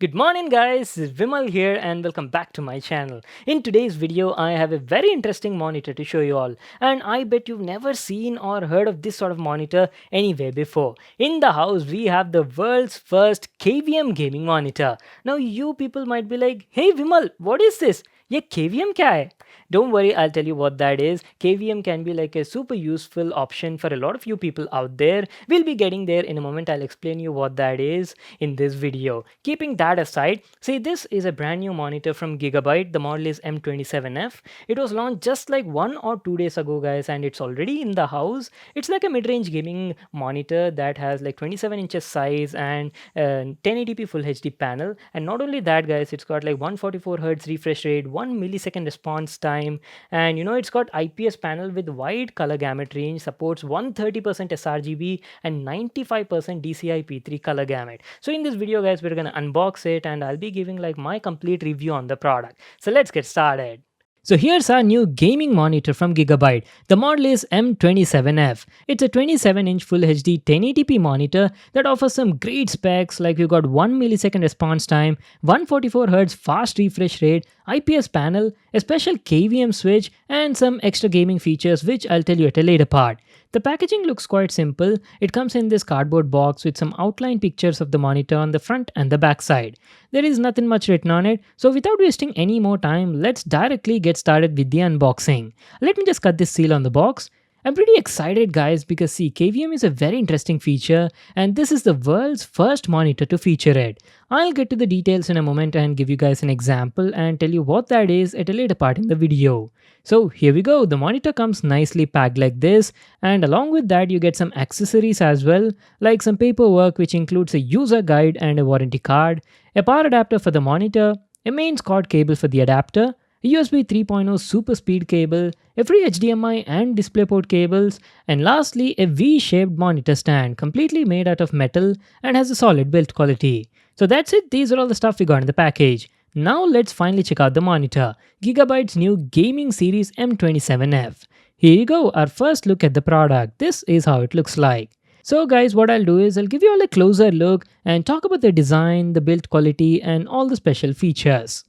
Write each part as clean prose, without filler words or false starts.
Good morning guys, this is Vimal here and welcome back to my channel. In today's video, I have a very interesting monitor to show you all, and I bet you've never seen or heard of this sort of monitor anywhere before. In the house, we have the world's first KVM gaming monitor. Now you people might be like, hey Vimal, what is this? ये KVM क्या है? Don't worry, I'll tell you what that is. KVM can be like a super useful option for a lot of you people out there. We'll be getting there in a moment. I'll explain you what that is in this video. Keeping that aside, see, this is a brand new monitor from Gigabyte. The model is M27F. It was launched just like 1 or 2 days ago, guys, and it's already in the house. It's like a mid-range gaming monitor that has like 27 inches size and 1080p full HD panel. And not only that, guys, it's got like 144 Hz refresh rate, 1 millisecond response time, and it's got IPS panel with wide color gamut range, supports 130% sRGB and 95% DCI-P3 color gamut. So in this video, guys, we're gonna unbox it and I'll be giving like my complete review on the product. So let's get started. So here's our new gaming monitor from Gigabyte. The model is M27F. It's a 27-inch Full HD 1080p monitor that offers some great specs, like we've got 1 millisecond response time, 144Hz fast refresh rate, IPS panel, a special KVM switch, and some extra gaming features which I'll tell you at a later part. The packaging looks quite simple. It comes in this cardboard box with some outline pictures of the monitor on the front and the back side. There is nothing much written on it, so without wasting any more time, let's directly get started with the unboxing. Let me just cut this seal on the box. I'm pretty excited, guys, because see, KVM is a very interesting feature and this is the world's first monitor to feature it. I'll get to the details in a moment and give you guys an example and tell you what that is at a later part in the video. So here we go, the monitor comes nicely packed like this, and along with that you get some accessories as well, like some paperwork which includes a user guide and a warranty card, a power adapter for the monitor, a mains cord cable for the adapter, a USB 3.0 super speed cable, a free HDMI and DisplayPort cables, and lastly a V-shaped monitor stand completely made out of metal and has a solid build quality. So that's it, these are all the stuff we got in the package. Now let's finally check out the monitor, Gigabyte's new gaming series M27F. Here you go, our first look at the product. This is how it looks like. So guys, what I'll do is I'll give you all a closer look and talk about the design, the build quality, and all the special features.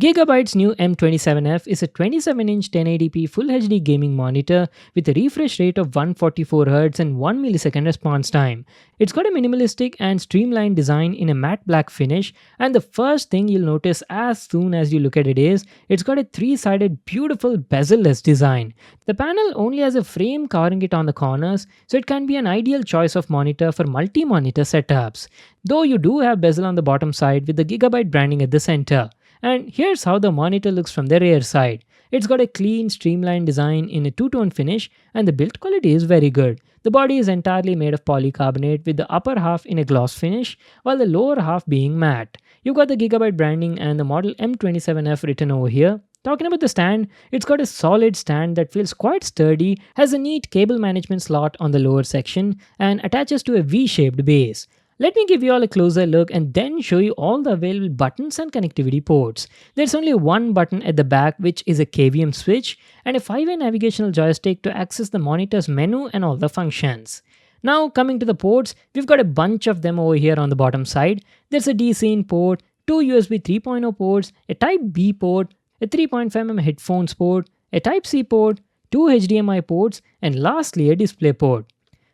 Gigabyte's new M27F is a 27-inch 1080p Full HD gaming monitor with a refresh rate of 144Hz and 1 millisecond response time. It's got a minimalistic and streamlined design in a matte black finish, and the first thing you'll notice as soon as you look at it is it's got a 3-sided beautiful bezel-less design. The panel only has a frame covering it on the corners, so it can be an ideal choice of monitor for multi-monitor setups. Though you do have bezel on the bottom side with the Gigabyte branding at the center. And here's how the monitor looks from the rear side. It's got a clean, streamlined design in a two-tone finish, and the build quality is very good. The body is entirely made of polycarbonate with the upper half in a gloss finish, while the lower half being matte. You've got the Gigabyte branding and the model M27F written over here. Talking about the stand, it's got a solid stand that feels quite sturdy, has a neat cable management slot on the lower section, and attaches to a V-shaped base. Let me give you all a closer look and then show you all the available buttons and connectivity ports. There's only one button at the back, which is a KVM switch, and a 5-way navigational joystick to access the monitor's menu and all the functions. Now coming to the ports, we've got a bunch of them over here on the bottom side. There's a DC in port, 2 USB 3.0 ports, a Type B port, a 3.5mm headphones port, a Type C port, 2 HDMI ports, and lastly a display port.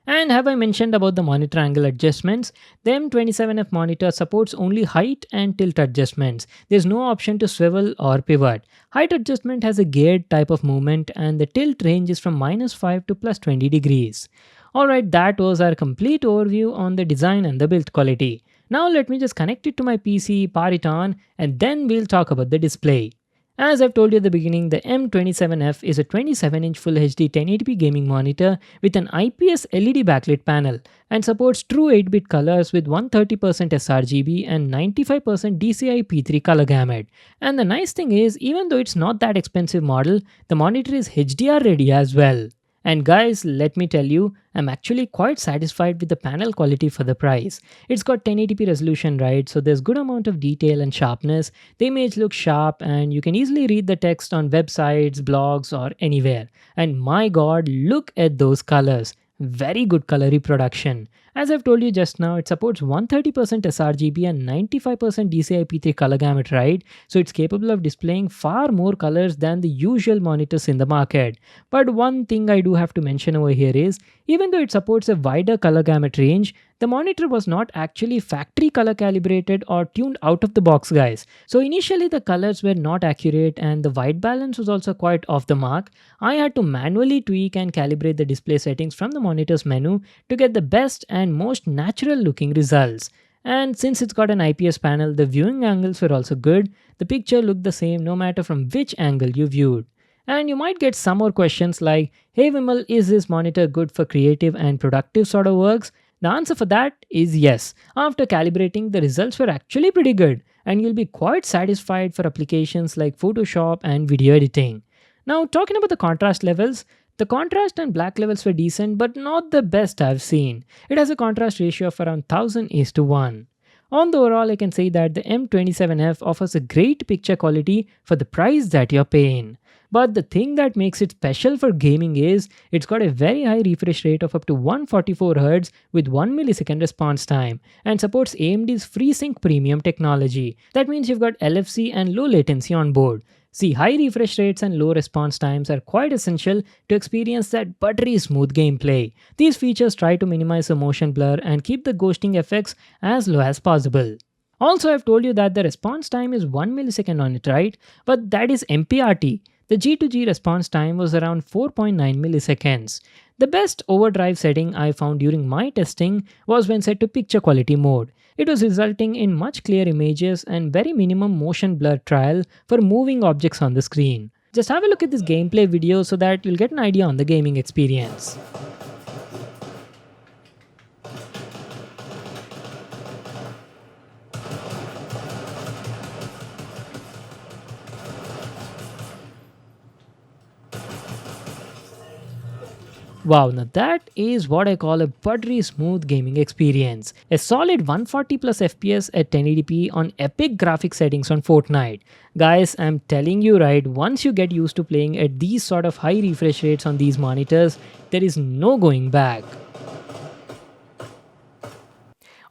And have I mentioned about the monitor angle adjustments? The M27F monitor supports only height and tilt adjustments. There's no option to swivel or pivot. Height adjustment has a geared type of movement and the tilt range is from -5 to +20 degrees. Alright, that was our complete overview on the design and the build quality. Now let me just connect it to my PC, power it on, and then we'll talk about the display. As I've told you at the beginning, the M27F is a 27-inch Full HD 1080p gaming monitor with an IPS LED backlit panel and supports true 8-bit colors with 130% sRGB and 95% DCI-P3 color gamut. And the nice thing is, even though it's not that expensive model, the monitor is HDR ready as well. And guys, let me tell you, I'm actually quite satisfied with the panel quality for the price. It's got 1080p resolution, right? So there's good amount of detail and sharpness. The image looks sharp and you can easily read the text on websites, blogs, or anywhere. And my god, look at those colors. Very good color reproduction. As I've told you just now, it supports 130% sRGB and 95% DCI-P3 color gamut, right? So it's capable of displaying far more colors than the usual monitors in the market. But one thing I do have to mention over here is, even though it supports a wider color gamut range, the monitor was not actually factory color calibrated or tuned out of the box, guys. So initially the colors were not accurate and the white balance was also quite off the mark. I had to manually tweak and calibrate the display settings from the monitor's menu to get the best and most natural looking results. And since it's got an IPS panel, the viewing angles were also good. The picture looked the same no matter from which angle you viewed. And you might get some more questions like, hey Vimal, is this monitor good for creative and productive sort of works? The answer for that is yes. After calibrating, the results were actually pretty good, and you'll be quite satisfied for applications like Photoshop and video editing. Now, talking about the contrast levels, the contrast and black levels were decent, but not the best I've seen. It has a contrast ratio of around 1000:1. On the overall, I can say that the M27F offers a great picture quality for the price that you're paying. But the thing that makes it special for gaming is it's got a very high refresh rate of up to 144Hz with 1 millisecond response time and supports AMD's FreeSync premium technology. That means you've got LFC and low latency on board. See, high refresh rates and low response times are quite essential to experience that buttery smooth gameplay. These features try to minimize the motion blur and keep the ghosting effects as low as possible. Also, I've told you that the response time is 1 millisecond on it, right? But that is MPRT. The G2G response time was around 4.9 milliseconds. The best overdrive setting I found during my testing was when set to picture quality mode. It was resulting in much clearer images and very minimum motion blur trial for moving objects on the screen. Just have a look at this gameplay video so that you'll get an idea on the gaming experience. Wow, now that is what I call a buttery smooth gaming experience. A solid 140 plus FPS at 1080p on epic graphic settings on Fortnite. Guys, I'm telling you right, once you get used to playing at these sort of high refresh rates on these monitors, there is no going back.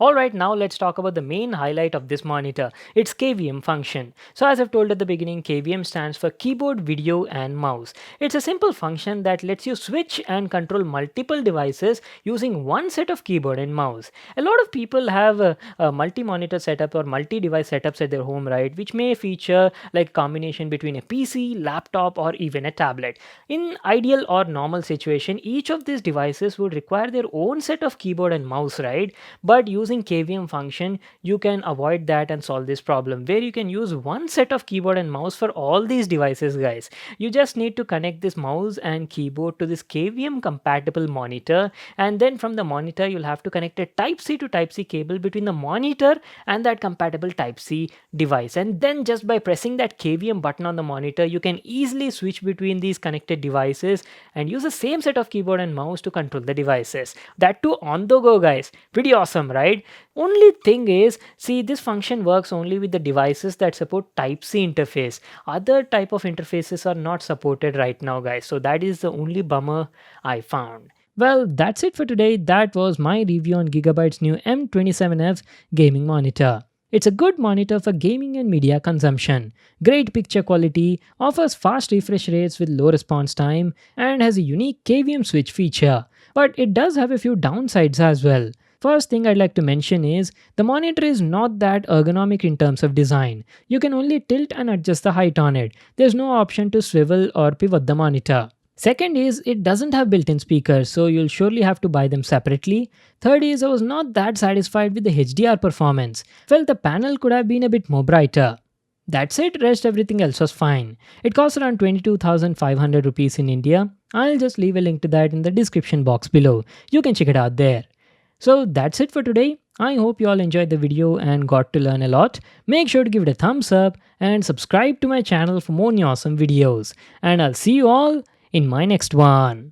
Alright, now let's talk about the main highlight of this monitor, its KVM function. So as I've told at the beginning, KVM stands for Keyboard, Video and Mouse. It's a simple function that lets you switch and control multiple devices using one set of keyboard and mouse. A lot of people have a multi-monitor setup or multi-device setups at their home, right, which may feature like a combination between a PC, laptop or even a tablet. In ideal or normal situation, each of these devices would require their own set of keyboard and mouse, right? But using KVM function, you can avoid that and solve this problem where you can use one set of keyboard and mouse for all these devices, guys. You just need to connect this mouse and keyboard to this KVM compatible monitor, and then from the monitor you'll have to connect a Type-C to Type-C cable between the monitor and that compatible Type-C device, and then just by pressing that KVM button on the monitor you can easily switch between these connected devices and use the same set of keyboard and mouse to control the devices. That too on the go, guys. Pretty awesome, right? Only thing is, see, this function works only with the devices that support Type-C interface. Other type of interfaces are not supported right now, guys. So that is the only bummer I found. Well, that's it for today. That was my review on Gigabyte's new M27F gaming monitor. It's a good monitor for gaming and media consumption. Great picture quality, offers fast refresh rates with low response time, and has a unique KVM switch feature. But it does have a few downsides as well. First thing I'd like to mention is the monitor is not that ergonomic in terms of design. You can only tilt and adjust the height on it. There's no option to swivel or pivot the monitor. Second is it doesn't have built-in speakers, so you'll surely have to buy them separately. Third is I was not that satisfied with the HDR performance. Felt the panel could have been a bit more brighter. That's it, rest everything else was fine. It costs around 22,500 rupees in India. I'll just leave a link to that in the description box below. You can check it out there. So that's it for today. I hope you all enjoyed the video and got to learn a lot. Make sure to give it a thumbs up and subscribe to my channel for more awesome videos. And I'll see you all in my next one.